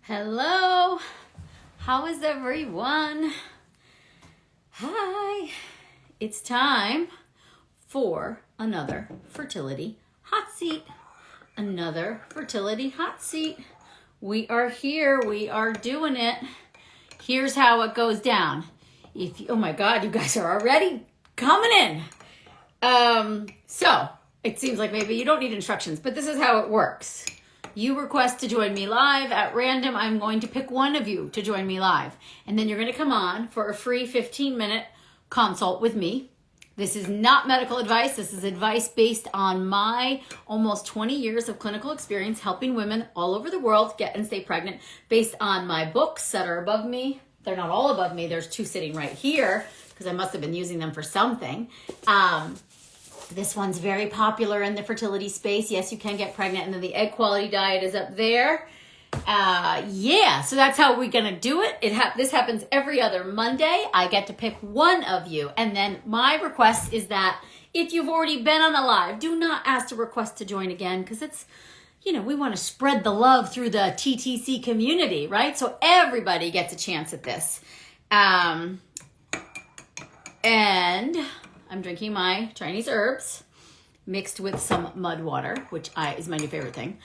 Hello, how is everyone? Hi, it's time for another fertility hot seat. Another fertility hot seat. We are here, we are doing it. Here's how it goes down. Oh my God, you guys are already coming in. So it seems like maybe you don't need instructions, but this is how it works. You request to join me live at random. I'm going to pick one of you to join me live. And then you're going to come on for a free 15-minute consult with me. This is not medical advice. This is advice based on my almost 20 years of clinical experience helping women all over the world get and stay pregnant based on my books that are above me. They're not all above me. There's two sitting right here because I must have been using them for something. This one's very popular in the fertility space. Yes, you can get pregnant. And then the egg quality diet is up there. So that's how we're going to do it. This happens every other Monday. I get to pick one of you. And then my request is that if you've already been on a live, do not ask to request to join again because it's, we want to spread the love through the TTC community, right? So everybody gets a chance at this. And I'm drinking my Chinese herbs mixed with some mud water, which is my new favorite thing.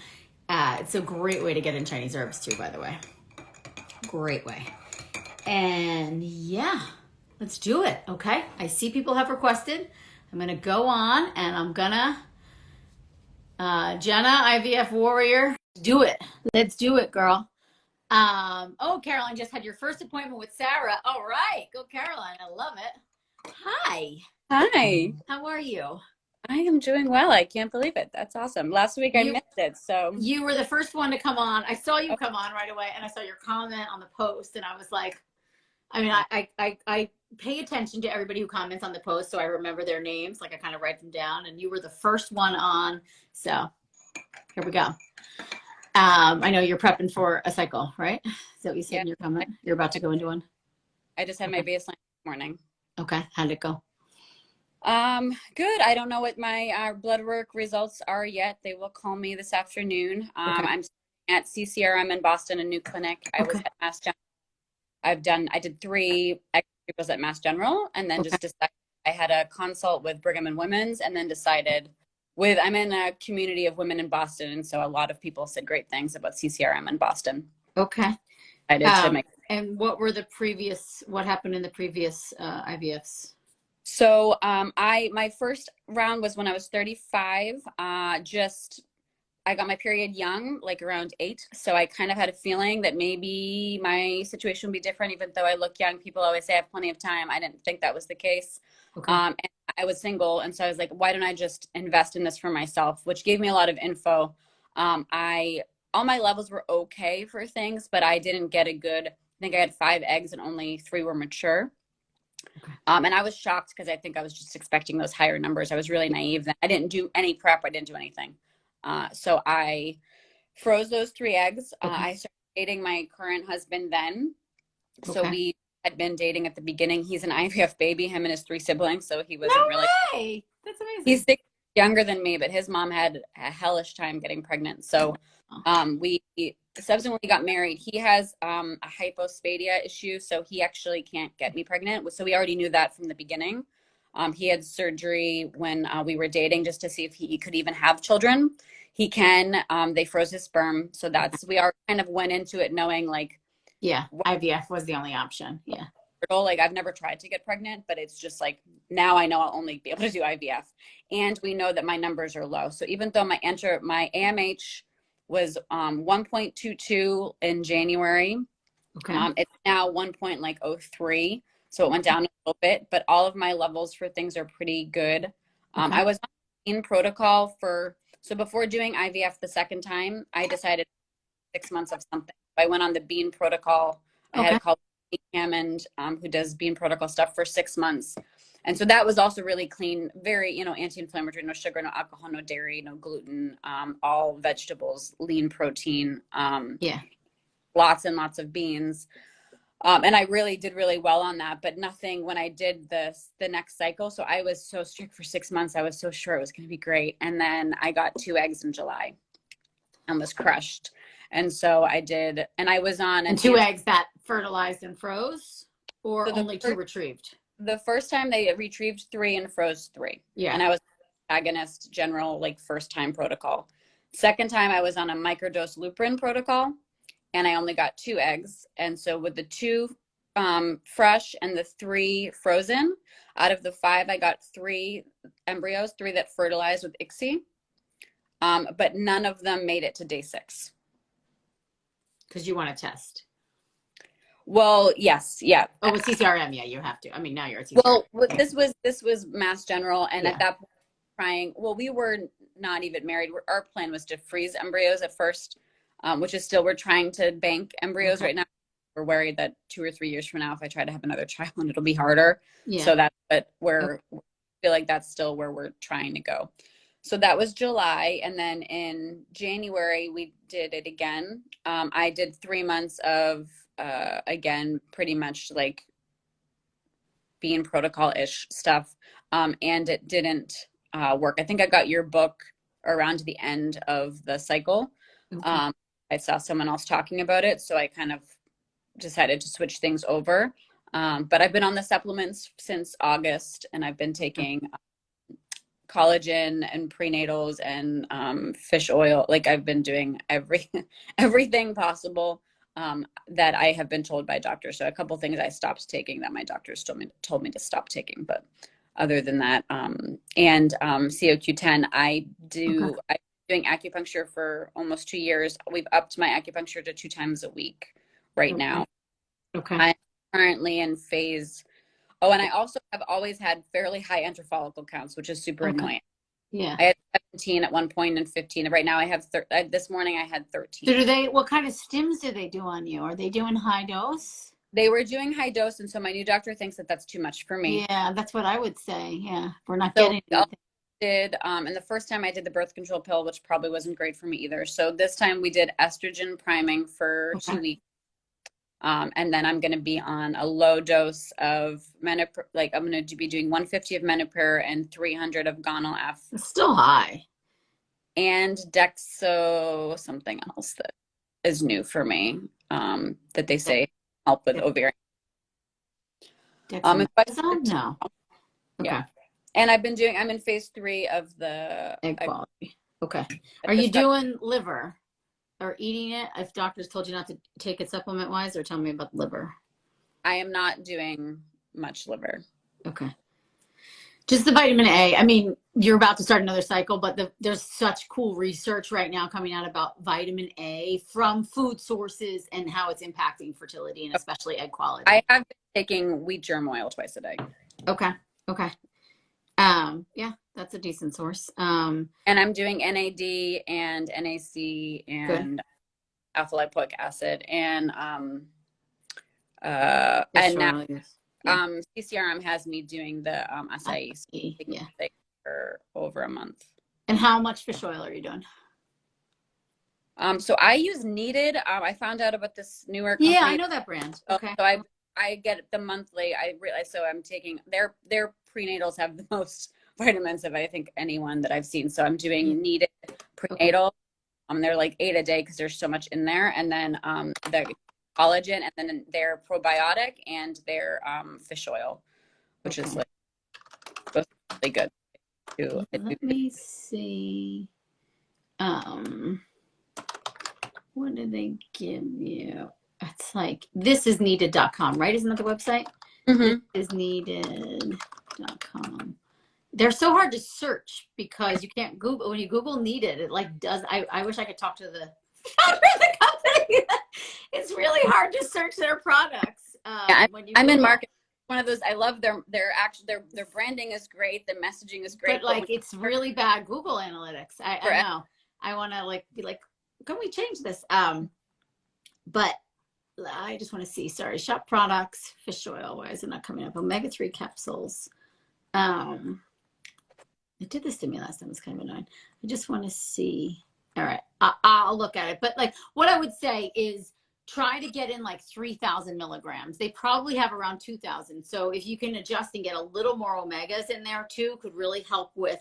It's a great way to get in Chinese herbs too, by the way. Great way. And yeah, let's do it, okay? I see people have requested. I'm going to go on and I'm going to, Jenna, IVF warrior, do it. Let's do it, girl. Caroline just had your first appointment with Sarah. All right, go Caroline. I love it. Hi. Hi. How are you? I am doing well. I can't believe it. That's awesome. Last week I missed it, so. You were the first one to come on. I saw you come on right away, and I saw your comment on the post, and I was like, I pay attention to everybody who comments on the post, so I remember their names. Like I kind of write them down, and you were the first one on. So here we go. I know you're prepping for a cycle, right? Is that what you said in your comment? You're about to go into one? I just had my baseline this morning. Okay. How'd it go? Good. I don't know what my blood work results are yet. They will call me this afternoon. I'm at CCRM in Boston, a new clinic. I was at Mass General. I did 3 extras at Mass General, and then just decided I had a consult with Brigham and Women's, and then decided I'm in a community of women in Boston, and so a lot of people said great things about CCRM in Boston. Okay. I did to make. And what happened in the previous IVFs? So my first round was when I was 35. I got my period young, like around 8. So I kind of had a feeling that maybe my situation would be different, even though I look young. People always say I have plenty of time. I didn't think that was the case. Okay. And I was single. And so I was like, why don't I just invest in this for myself, which gave me a lot of info. All my levels were okay for things, but I didn't get I think I had 5 eggs and only 3 were mature. Okay. And I was shocked because I think I was just expecting those higher numbers. I was really naive. I didn't do any prep. I didn't do anything. So I froze those 3 eggs. Okay. I started dating my current husband then. Okay. So we had been dating at the beginning. He's an IVF baby, him and his 3 siblings. So he wasn't really. Way. That's amazing. He's 6 years younger than me, but his mom had a hellish time getting pregnant. So we subsequently got married. He has a hypospadia issue, so he actually can't get me pregnant. So we already knew that from the beginning. He had surgery when we were dating just to see if he could even have children. He can. They froze his sperm, so we are kind of went into it knowing like, IVF was the only option. Yeah. Like I've never tried to get pregnant, but it's just like now I know I'll only be able to do IVF, and we know that my numbers are low. So even though my AMH was 1.22 in January. Okay. It's now 1.03. So it went down a little bit, but all of my levels for things are pretty good. I was in protocol so before doing IVF the second time, I decided 6 months of something. I went on the Bean protocol. I had a colleague, Hammond, who does Bean protocol stuff for 6 months. And so that was also really clean, very, anti-inflammatory, no sugar, no alcohol, no dairy, no gluten, all vegetables, lean protein, lots and lots of beans. And I really did really well on that, but nothing when I did the next cycle. So I was so strict for 6 months. I was so sure it was going to be great. And then I got 2 eggs in July and was crushed. And so I did, and I was on And 2 eggs that fertilized and froze, or so only 2 retrieved? the first time they retrieved 3 and froze 3. Yeah. And I was agonist general, like first time protocol. Second time I was on a microdose Luprin protocol, and I only got 2 eggs. And so with the 2 fresh and the 3 frozen, out of the 5, I got 3 embryos, 3 that fertilized with ICSI. But none of them made it to day 6. Because you want to test. Well, yes, yeah. Oh, with CCRM, yeah, you have to. I mean, now you're at CCRM. Well, this was Mass General, and at that point, trying. Well, we were not even married. Our plan was to freeze embryos at first, which is still, we're trying to bank embryos right now. We're worried that 2 or 3 years from now, if I try to have another child, it'll be harder. Yeah. So that's what I feel like that's still where we're trying to go. So that was July, and then in January we did it again. I did 3 months of again, pretty much like being protocol-ish stuff, and it didn't work. I think I got your book around the end of the cycle. Okay. I saw someone else talking about it, so I kind of decided to switch things over. But I've been on the supplements since August, and I've been taking collagen and prenatals and fish oil. Like I've been doing everything possible that I have been told by doctors. So a couple things I stopped taking that my doctors told me to stop taking. But other than that, and COQ10, I'm doing acupuncture for almost 2 years. We've upped my acupuncture to 2 times a week right now. Okay. I'm currently in phase. Oh, and I also have always had fairly high interfollicle counts, which is super annoying. Yeah. I had 17 at one point and 15. Right now I have this morning I had 13. So what kind of stims do they do on you? Are they doing high dose? They were doing high dose, and so my new doctor thinks that that's too much for me. Yeah, that's what I would say. Yeah, we're not getting anything. And the first time I did the birth control pill, which probably wasn't great for me either. So this time we did estrogen priming for 2 weeks. And then I'm going to be on a low dose of Menopur. Like I'm going to be doing 150 of Menopur and 300 of Gonal F. It's still high. And Dexo, something else that is new for me, that they say help with ovarian. Dexamethasone? No. Yeah. Okay. And I'm in phase 3 of the egg quality. Okay. Are you doing liver? Or eating it, if doctors told you not to take it supplement wise, or tell me about liver? I am not doing much liver. Okay. Just the vitamin A. I mean, you're about to start another cycle, but there's such cool research right now coming out about vitamin A from food sources and how it's impacting fertility and especially egg quality. I have been taking wheat germ oil twice a day. Okay. Okay. Yeah, that's a decent source. And I'm doing NAD and NAC and alpha lipoic acid and now CCRM has me doing the acai for over a month. And how much fish oil are you doing? So I use Needed. I found out about this newer company. Yeah, I know that brand. Okay. So I get the monthly. I realize, so I'm taking their prenatals have the most vitamins of I think anyone that I've seen. So I'm doing Needed prenatal. They're like 8 a day because there's so much in there, and then the collagen, and then their probiotic and their fish oil, which is like really good too. Let me see. What do they give you? It's like theeggqualitydiet.com, right? Isn't that the website? Mm-hmm. Theeggqualitydiet.com. They're so hard to search because you can't Google. When you Google Needed, it like does. I wish I could talk to the founder of the company. It's really hard to search their products. I'm in market. One of those. I love their branding is great. The messaging is great. But like it's really bad Google Analytics. I know. I want to be like, can we change this? But I just want to see. Sorry, shop products, fish oil. Why is it not coming up? Omega-3 capsules. It did this to me last time. It's kind of annoying. I just want to see. All right, I'll look at it. But like, what I would say is try to get in like 3,000 milligrams. They probably have around 2,000. So if you can adjust and get a little more omegas in there too, could really help with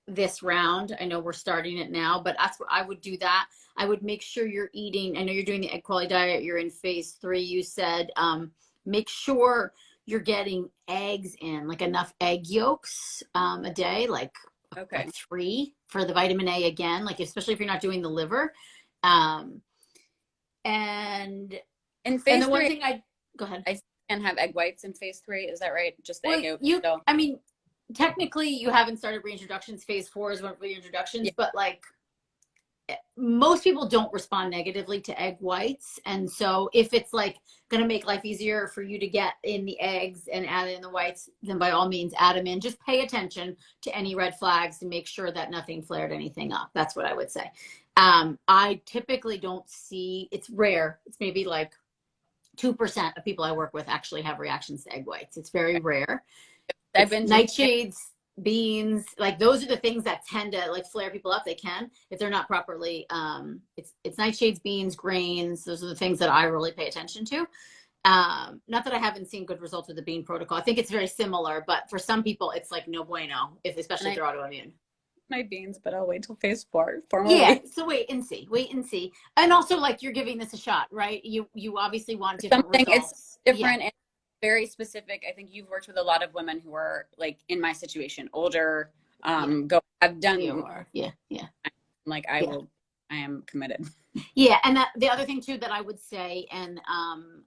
this round. I know we're starting it now, but that's what I would do. That I would make sure you're eating. I know you're doing the egg quality diet. You're in phase 3. You said make sure you're getting eggs in, like enough egg yolks a day, like Okay. 3 for the vitamin A again, like especially if you're not doing the liver. And In phase the one 3, thing I go ahead. I can have egg whites in phase 3. Is that right? Just the Well, egg yolk. you, So, I mean, technically you haven't started reintroductions. Phase 4 is one for reintroductions, yeah. but like most people don't respond negatively to egg whites. And so if it's like going to make life easier for you to get in the eggs and add in the whites, then by all means add them in. Just pay attention to any red flags to make sure that nothing flared anything up. That's what I would say. I typically don't see, it's rare. It's maybe like 2% of people I work with actually have reactions to egg whites. It's very rare. I've been Nightshades, beans, like those are the things that tend to like flare people up. They can if they're not properly it's nightshades, beans, grains. Those are the things that I really pay attention to. Not that I haven't seen good results with the bean protocol. I think it's very similar, but for some people it's like no bueno, if especially if they're autoimmune. My beans, but I'll wait till phase 4. Yeah, so wait and see. And also, like, you're giving this a shot, right? You obviously want different results. It's different and very specific. I think you've worked with a lot of women who are like in my situation, older, I've done yeah. Like I am committed. Yeah, and that the other thing too that I would say, and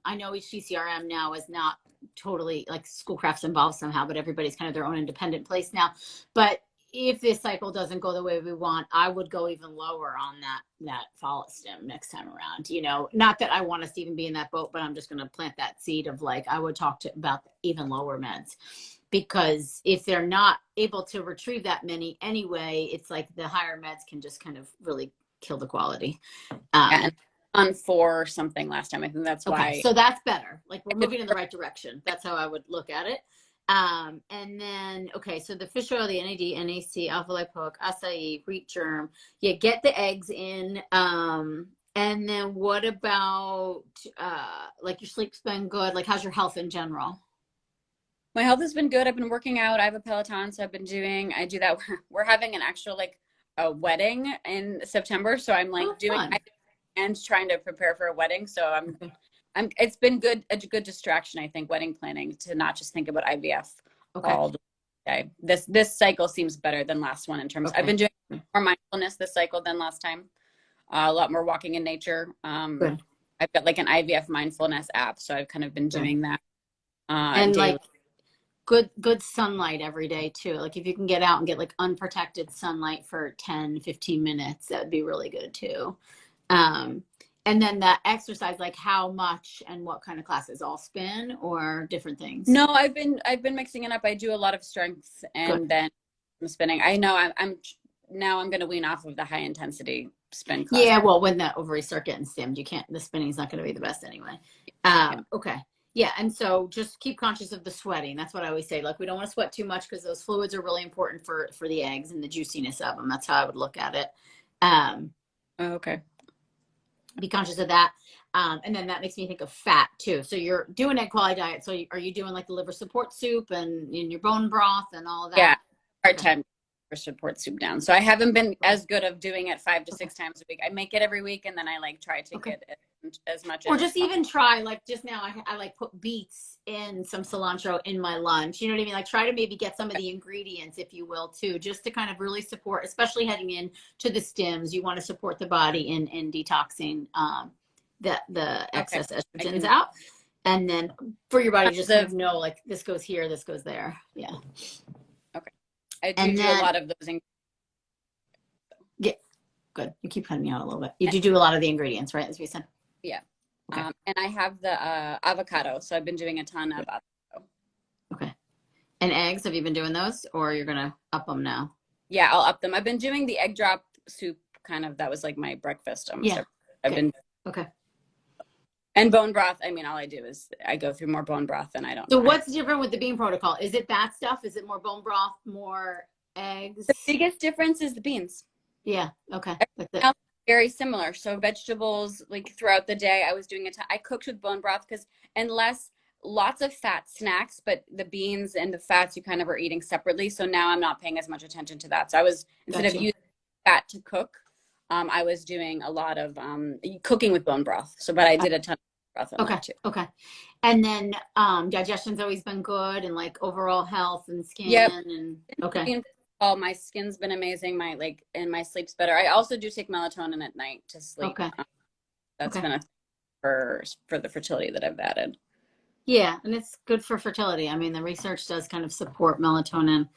I know each CCRM now is not totally like Schoolcraft's involved somehow, but everybody's kind of their own independent place now. But if this cycle doesn't go the way we want, I would go even lower on that follic stim next time around. You know, not that I want us to even be in that boat, but I'm just going to plant that seed of like I would talk about even lower meds, because if they're not able to retrieve that many anyway, it's like the higher meds can just kind of really kill the quality. And on 4 something last time. I think that's why. So that's better. Like we're moving in the right direction. That's how I would look at it. And then, okay, so the fish oil, the NAD, NAC, alpha lipoic, acai, wheat germ, get the eggs in. And then what about, like your sleep's been good? Like how's your health in general? My health has been good. I've been working out. I have a Peloton, so I do that. We're having an actual like a wedding in September. So I'm like and trying to prepare for a wedding. So it's been a good distraction, I think, wedding planning, to not just think about IVF all the day. This cycle seems better than last one in terms I've been doing more mindfulness this cycle than last time. A lot more walking in nature. I've got like an IVF mindfulness app, so I've kind of been doing that. And daily. Like good sunlight every day too. Like if you can get out and get like unprotected sunlight for 10-15 minutes, that would be really good too. And then that exercise, like how much and what kind of classes? All spin or different things? No, I've been mixing it up. I do a lot of strength and then I'm spinning. I know I'm going to wean off of the high intensity spin class. Yeah, well, when the ovary start getting stimmed, the spinning's not going to be the best anyway. Okay. Yeah, and so just keep conscious of the sweating. That's what I always say. Like we don't want to sweat too much because those fluids are really important for the eggs and the juiciness of them. That's how I would look at it. Okay. Be conscious of that. And then that makes me think of fat too. So you're doing egg quality diet. So are you doing like the liver support soup and in your bone broth and all of that? Yeah, hard time for support soup down. So I haven't been as good of doing it 5 to 6 times a week. I make it every week and then I like try to get it as much. Or just even try, like just now I like put beets in some cilantro in my lunch. You know what I mean? Like try to maybe get some of the ingredients, if you will, too, just to kind of really support, especially heading in to the stims. You want to support the body in detoxing the excess estrogens out. And then for your body, just kind of know like this goes here, this goes there. Yeah. Okay. I do a lot of those. Yeah. Good. You keep cutting me out a little bit. You do a lot of the ingredients, right? As we said. Yeah. Okay. And I have the avocado. So I've been doing a ton of avocado. Okay. And eggs, have you been doing those or you're going to up them now? Yeah, I'll up them. I've been doing the egg drop soup kind of. That was like my breakfast. Okay. And bone broth. I mean, all I do is I go through more bone broth than I don't. So what's different with the bean protocol? Is it that stuff? Is it more bone broth, more eggs? The biggest difference is the beans. Yeah. Okay. Very similar. So vegetables, like throughout the day, I was doing I cooked with bone broth and less lots of fat snacks, but the beans and the fats you kind of are eating separately. So now I'm not paying as much attention to that. So I was, instead of Gotcha. using fat to cook, I was doing a lot of cooking with bone broth. So, but I did a ton of broth in Okay. that too. Okay. And then digestion's always been good, and like overall health and Yep. skin and okay. Oh, my skin's been amazing. My and my sleep's better. I also do take melatonin at night to sleep. Okay. That's Okay. been a for the fertility that I've added. Yeah, and it's good for fertility. I mean, the research does kind of support melatonin,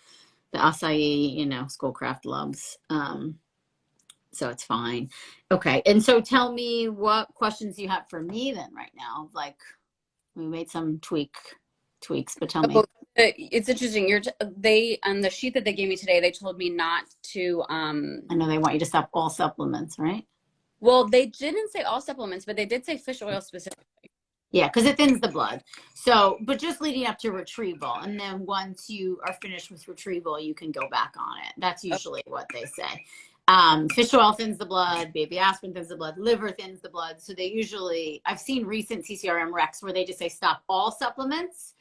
the acai, Schoolcraft loves. So it's fine. Okay. And so tell me what questions you have for me then right now. Like we made some tweaks, but tell me. Oh, it's interesting. They on the sheet that they gave me today, they told me not to. I know they want you to stop all supplements, right? Well, they didn't say all supplements, but they did say fish oil specifically. Yeah, because it thins the blood. So, but just leading up to retrieval. And then once you are finished with retrieval, you can go back on it. That's usually what they say. Fish oil thins the blood, baby aspirin thins the blood, liver thins the blood. So they usually, I've seen recent CCRM recs where they just say stop all supplements,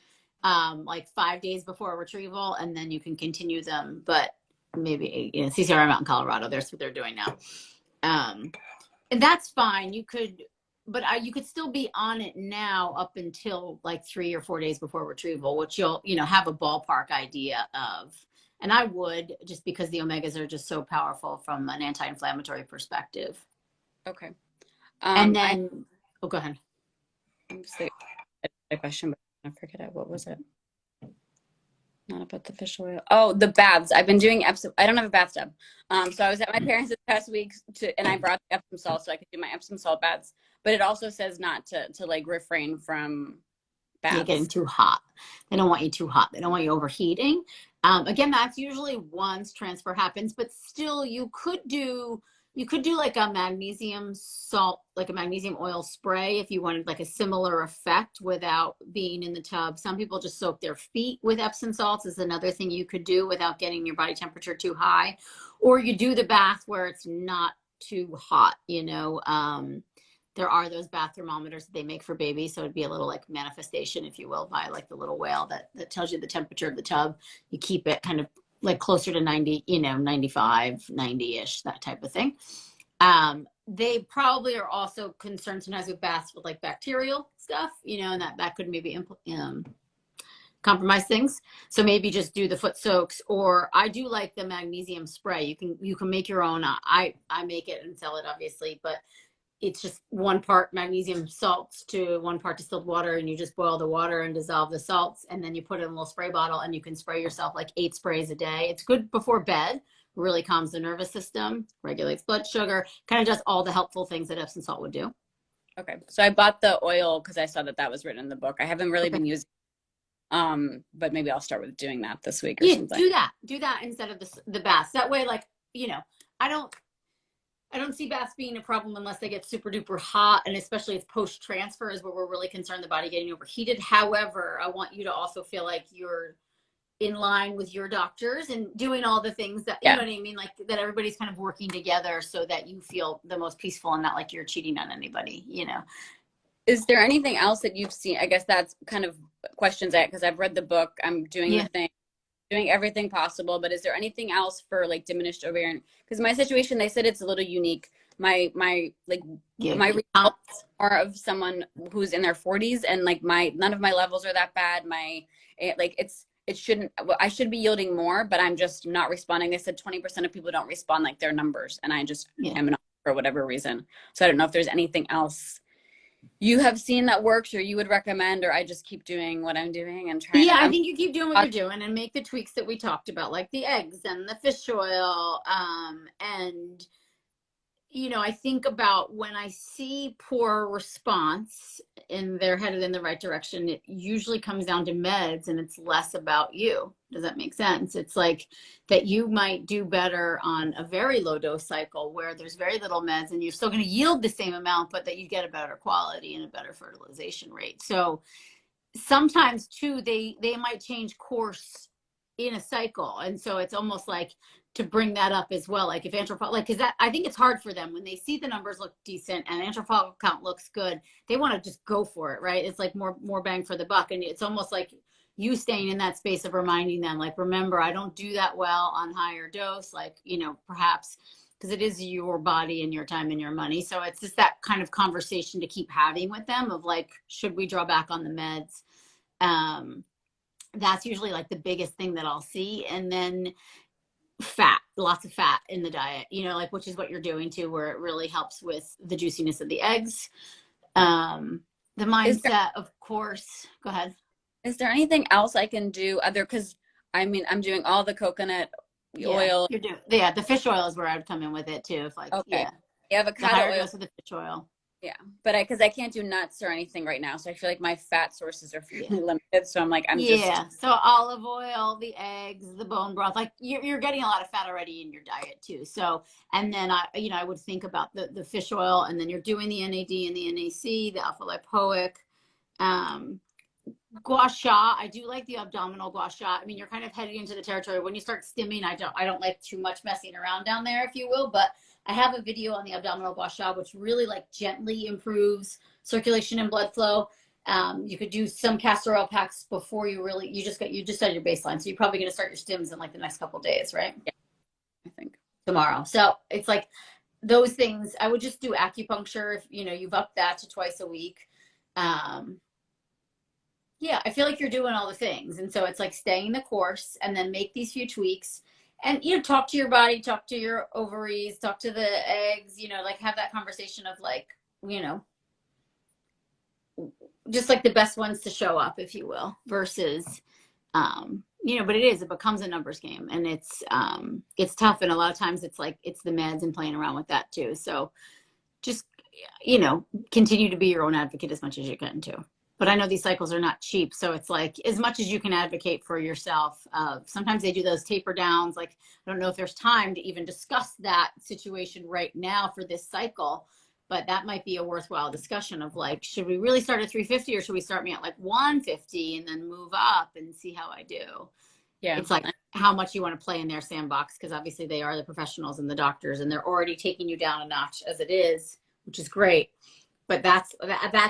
like 5 days before retrieval, and then you can continue them. But maybe, CCRM out in Colorado, that's what they're doing now. And that's fine. You could still be on it now up until like 3 or 4 days before retrieval, which you'll, have a ballpark idea of. And I would, just because the omegas are just so powerful from an anti-inflammatory perspective. Okay. And then, go ahead. I'm just a question, but I forget it. What was it? Not about the fish oil. Oh, the baths. I've been doing Epsom. I don't have a bathtub. So I was at my parents' this past week and I brought Epsom salt so I could do my Epsom salt baths. But it also says not to like refrain from baths. You're getting too hot. They don't want you too hot. They don't want you overheating. Again, that's usually once transfer happens, but still you could do like a magnesium salt, like a magnesium oil spray if you wanted like a similar effect without being in the tub. Some people just soak their feet with Epsom salts is another thing you could do without getting your body temperature too high. Or you do the bath where it's not too hot, there are those bath thermometers that they make for babies. So it'd be a little like manifestation, if you will, by like the little whale that tells you the temperature of the tub. You keep it kind of like closer to 90, 95, 90-ish, that type of thing. They probably are also concerned sometimes with baths with like bacterial stuff, and that could maybe compromise things. So maybe just do the foot soaks, or I do like the magnesium spray. You can make your own. I make it and sell it obviously, but it's just 1 part magnesium salts to 1 part distilled water, and you just boil the water and dissolve the salts, and then you put it in a little spray bottle, and you can spray yourself like 8 sprays a day. It's good before bed, really calms the nervous system, regulates blood sugar, kind of does all the helpful things that Epsom salt would do. Okay, so I bought the oil because I saw that was written in the book. I haven't really been using, but maybe I'll start with doing that this week or something. Do that instead of the baths. That way, like, I don't see baths being a problem unless they get super duper hot, and especially it's post transfer is where we're really concerned the body getting overheated. However, I want you to also feel like you're in line with your doctors and doing all the things that, you know what I mean? Like that everybody's kind of working together so that you feel the most peaceful and not like you're cheating on anybody, Is there anything else that you've seen? I guess that's kind of questions because I've read the book. I'm doing the thing, doing everything possible, but is there anything else for like diminished ovarian? Because my situation, they said it's a little unique. My results are of someone who's in their 40s, and like none of my levels are that bad. I should be yielding more, but I'm just not responding. They said 20% of people don't respond like their numbers, and I just am not for whatever reason. So I don't know if there's anything else you have seen that works or you would recommend, or I just keep doing what I'm doing and trying. I think you keep doing what you're doing and make the tweaks that we talked about, like the eggs and the fish oil. And, I think about when I see poor response and they're headed in the right direction, it usually comes down to meds and it's less about you. Does that make sense? It's like that you might do better on a very low dose cycle where there's very little meds and you're still going to yield the same amount, but that you get a better quality and a better fertilization rate. So sometimes too, they might change course in a cycle. And so it's almost like to bring that up as well. Like if anthropoid, like, cause that, I think it's hard for them when they see the numbers look decent and anthropoid count looks good, they want to just go for it. Right. It's like more bang for the buck. And it's almost like you staying in that space of reminding them, like, remember, I don't do that well on higher dose, like, you know, perhaps because it is your body and your time and your money. So it's just that kind of conversation to keep having with them of like, should we draw back on the meds? That's usually like the biggest thing that I'll see. And then fat, lots of fat in the diet, you know, like, which is what you're doing too, where it really helps with the juiciness of the eggs. The mindset, of course, go ahead. Is there anything else I can do other, because I mean, I'm doing all the coconut oil. You're doing, yeah, the fish oil is where I'd come in with it too. If like, Okay. Yeah, Avocado the higher oil. dose of the fish oil. Yeah, but because I can't do nuts or anything right now, so I feel like my fat sources are fairly limited. So I'm like, So olive oil, the eggs, the bone broth, like you're getting a lot of fat already in your diet too. So, and then I would think about the fish oil, and then you're doing the NAD and the NAC, the alpha lipoic, gua sha. I do like the abdominal gua sha. I mean, you're kind of heading into the territory when you start stimming. I don't like too much messing around down there, if you will, but I have a video on the abdominal gua sha, which really like gently improves circulation and blood flow. You could do some castor oil packs before you just started your baseline. So you're probably going to start your stims in like the next couple of days, right? Yeah, I think tomorrow. So it's like those things. I would just do acupuncture if you've upped that to twice a week. Yeah, I feel like you're doing all the things. And so it's like staying the course and then make these few tweaks and, talk to your body, talk to your ovaries, talk to the eggs, like have that conversation of like, just like the best ones to show up, if you will, versus, but it becomes a numbers game and it's tough. And a lot of times it's like, it's the meds and playing around with that too. So just, continue to be your own advocate as much as you can too. But I know these cycles are not cheap. So it's like, as much as you can advocate for yourself, sometimes they do those taper downs. Like, I don't know if there's time to even discuss that situation right now for this cycle, but that might be a worthwhile discussion of like, should we really start at 350 or should we start me at like 150 and then move up and see how I do? Yeah. It's like how much you want to play in their sandbox, because obviously they are the professionals and the doctors and they're already taking you down a notch as it is, which is great. But that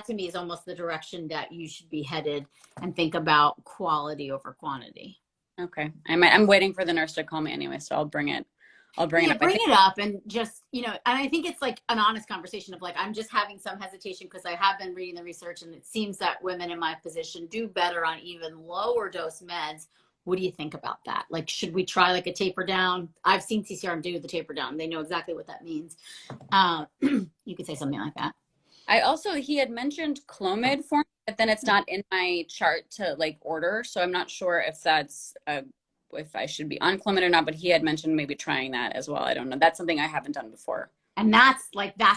to me is almost the direction that you should be headed and think about quality over quantity. Okay. I'm waiting for the nurse to call me anyway, so I'll bring it up. Bring it up and just, and I think it's like an honest conversation of like, I'm just having some hesitation because I have been reading the research and it seems that women in my position do better on even lower dose meds. What do you think about that? Like, should we try like a taper down? I've seen CCRM do the taper down. They know exactly what that means. You could say something like that. He had mentioned Clomid for me, but then it's not in my chart to like order. So I'm not sure if that's, if I should be on Clomid or not, but he had mentioned maybe trying that as well. I don't know. That's something I haven't done before. And that's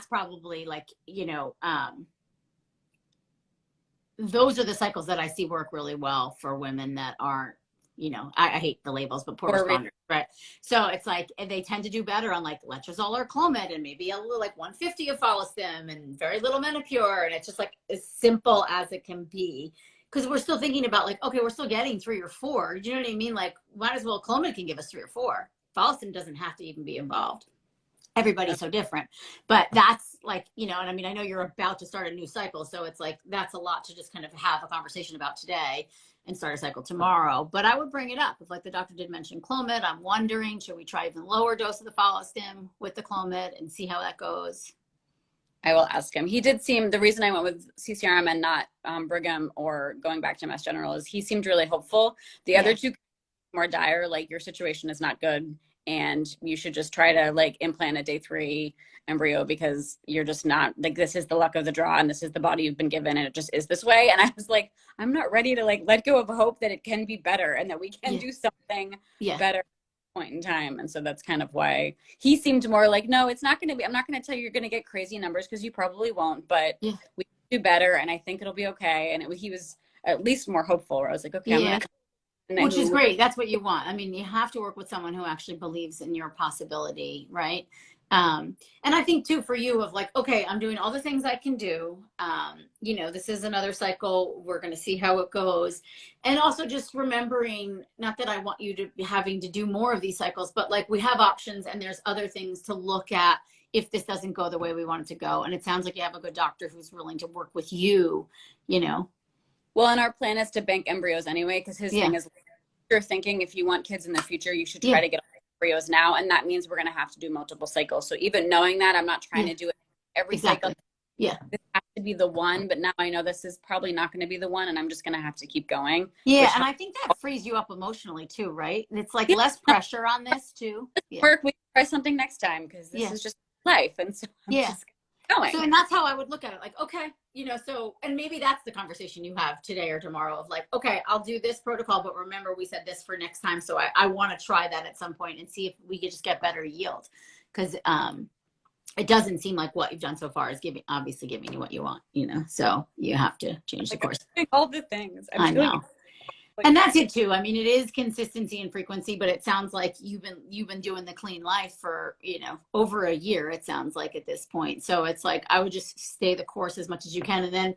probably like, those are the cycles that I see work really well for women that aren't, I hate the labels, but poor responders, right? So it's like, they tend to do better on like letrozole or Clomid and maybe a little like 150 of Follistim and very little Menopur. And it's just like as simple as it can be. Because we're still thinking about like, okay, we're still getting 3 or 4. Do you know what I mean? Like, might as well Clomid can give us 3 or 4. Follistim doesn't have to even be involved. Everybody's so different. But that's like, and I mean, I know you're about to start a new cycle. So it's like, that's a lot to just kind of have a conversation about today and start a cycle tomorrow. But I would bring it up. If like the doctor did mention Clomid, I'm wondering, should we try even lower dose of the Follistim with the Clomid and see how that goes? I will ask him. He did seem, the reason I went with CCRM and not Brigham or going back to Mass General is he seemed really hopeful. The other two more dire, like your situation is not good and you should just try to like implant a day 3 embryo because you're just not like, this is the luck of the draw and this is the body you've been given and it just is this way. And I was like, I'm not ready to like let go of hope that it can be better and that we can do something better point in time. And so that's kind of why he seemed more like, no, it's not going to be, I'm not going to tell you you're going to get crazy numbers because you probably won't, but we can do better and I think it'll be okay. And he was at least more hopeful where I was like, okay, I'm going to which is great. That's what you want. I mean, you have to work with someone who actually believes in your possibility, right? And I think too, for you of like, okay, I'm doing all the things I can do. You know, this is another cycle. We're going to see how it goes. And also just remembering, not that I want you to be having to do more of these cycles, but like we have options and there's other things to look at if this doesn't go the way we want it to go. And it sounds like you have a good doctor who's willing to work with you, you know. Well, and our plan is to bank embryos anyway, because his thing is you're thinking if you want kids in the future, you should try to get embryos now. And that means we're going to have to do multiple cycles. So even knowing that, I'm not trying to do it every cycle. Yeah. This has to be the one, but now I know this is probably not going to be the one, and I'm just going to have to keep going. Yeah, and I think that frees you up emotionally too, right? And it's like less pressure on this too. Work, we can try something next time, because this is just life. And so I'm just going. So, and that's how I would look at it. Like, okay, you know, so, and maybe that's the conversation you have today or tomorrow of like, okay, I'll do this protocol, but remember we said this for next time. So I want to try that at some point and see if we could just get better yield. Because it doesn't seem like what you've done so far is obviously giving you what you want, you know, so you have to change the course. All the things. I know. And that's it too. I mean, it is consistency and frequency, but it sounds like you've been doing the clean life for, you know, over a year, it sounds like at this point. So it's like, I would just stay the course as much as you can. And then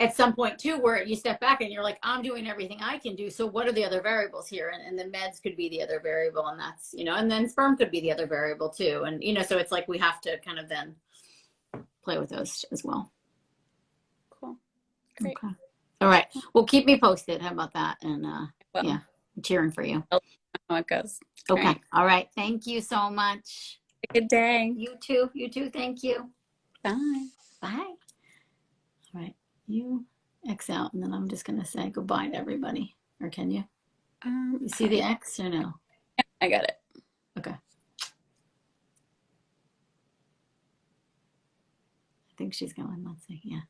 at some point too, where you step back and you're like, I'm doing everything I can do. So what are the other variables here? And the meds could be the other variable. And that's, you know, and then sperm could be the other variable too. And, you know, so it's like, we have to kind of then play with those as well. Cool. Great. Okay. All right. Well, keep me posted. How about that? And yeah, I'm cheering for you. I'll know how it goes. Okay. All right. Thank you so much. Have a good day. You too. You too. Thank you. Bye. Bye. All right. You X out, and then I'm just going to say goodbye to everybody. Or can you? You see the X or no? I got it. Okay. I think she's going. Let's see. Yeah.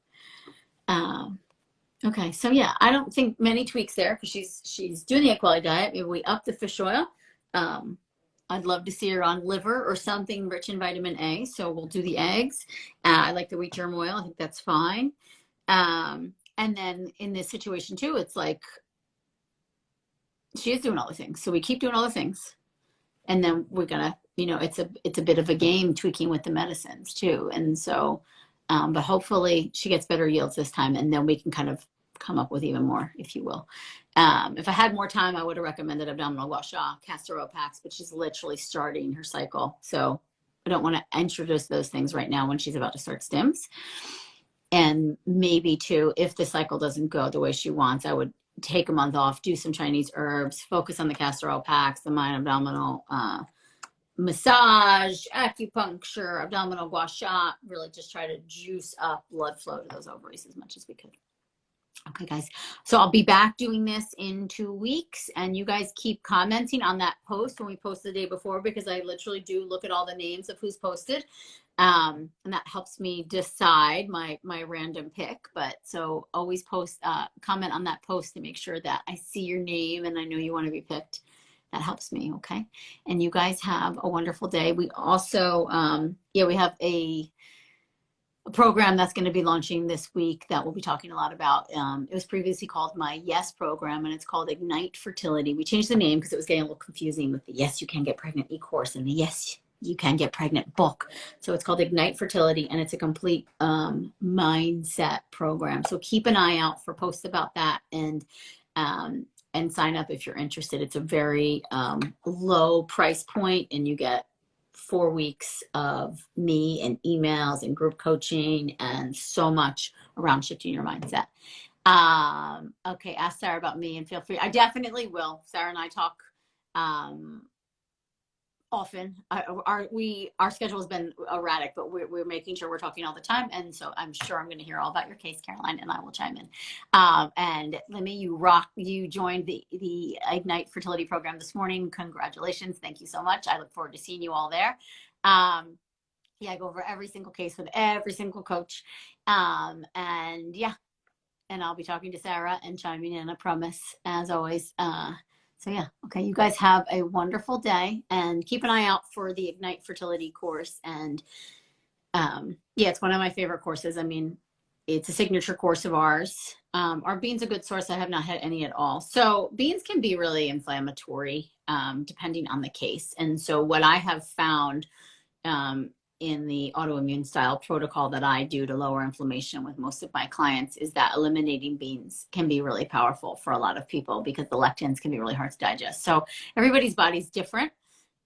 Okay, so yeah, I don't think many tweaks there because she's doing the equality diet. Maybe we up the fish oil. I'd love to see her on liver or something rich in vitamin A. So we'll do the eggs. I like the wheat germ oil. I think that's fine. And then in this situation too, it's like she is doing all the things. So we keep doing all the things, and then we're gonna, you know, it's a bit of a game tweaking with the medicines too. And so, but hopefully she gets better yields this time, and then we can kind of come up with even more, if you will. If I had more time, I would have recommended abdominal gua sha, castor oil packs, but she's literally starting her cycle. So I don't want to introduce those things right now when she's about to start stims. And maybe too, if the cycle doesn't go the way she wants, I would take a month off, do some Chinese herbs, focus on the castor oil packs, the mind abdominal massage, acupuncture, abdominal gua sha, really just try to juice up blood flow to those ovaries as much as we could. Okay, guys. So I'll be back doing this in 2 weeks, and you guys keep commenting on that post when we post the day before, because I literally do look at all the names of who's posted. And that helps me decide my random pick. But so always post, comment on that post to make sure that I see your name and I know you want to be picked. That helps me. Okay. And you guys have a wonderful day. We also, we have a program that's going to be launching this week that we'll be talking a lot about. It was previously called my Yes program, and it's called Ignite Fertility. We changed the name because it was getting a little confusing with the Yes You Can Get Pregnant e-course and the Yes You Can Get Pregnant book. So it's called Ignite Fertility, and it's a complete mindset program. So keep an eye out for posts about that, and sign up if you're interested. It's a very low price point, and you get 4 weeks of me and emails and group coaching and so much around shifting your mindset. Okay, ask Sarah about me and feel free. I definitely will. Sarah and I talk often. Our schedule has been erratic, but we're making sure we're talking all the time. And so I'm sure I'm going to hear all about your case, Caroline, and I will chime in. And Lemmy, you rock. You joined the Ignite Fertility program this morning. Congratulations. Thank you so much. I look forward to seeing you all there. I go over every single case with every single coach. And I'll be talking to Sarah and chiming in, I promise, as always. So yeah, okay, you guys have a wonderful day, and keep an eye out for the Ignite Fertility course. And it's one of my favorite courses. I mean, it's a signature course of ours. Are beans a good source? I have not had any at all. So beans can be really inflammatory depending on the case. And so what I have found in the autoimmune style protocol that I do to lower inflammation with most of my clients is that eliminating beans can be really powerful for a lot of people because the lectins can be really hard to digest. So everybody's body's different.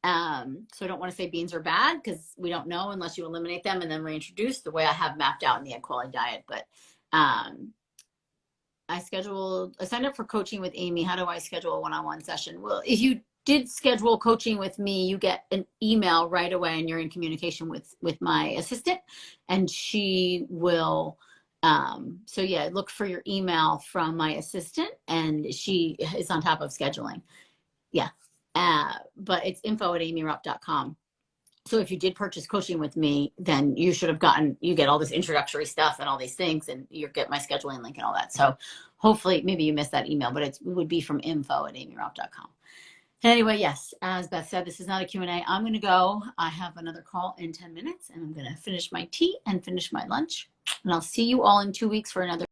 So I don't want to say beans are bad because we don't know unless you eliminate them and then reintroduce the way I have mapped out in the Egg Quality Diet. But I signed up for coaching with Amy. How do I schedule a one-on-one session? Well, if you did schedule coaching with me, you get an email right away and you're in communication with my assistant, and she will, so yeah, look for your email from my assistant and she is on top of scheduling. Yeah. But it's info@amyrupp.com. So if you did purchase coaching with me, then you should have you get all this introductory stuff and all these things, and you get my scheduling link and all that. So hopefully, maybe you missed that email, but it would be from info@amyrupp.com. Anyway, yes, as Beth said, this is not a Q&A. I'm going to go. I have another call in 10 minutes, and I'm going to finish my tea and finish my lunch. And I'll see you all in 2 weeks for another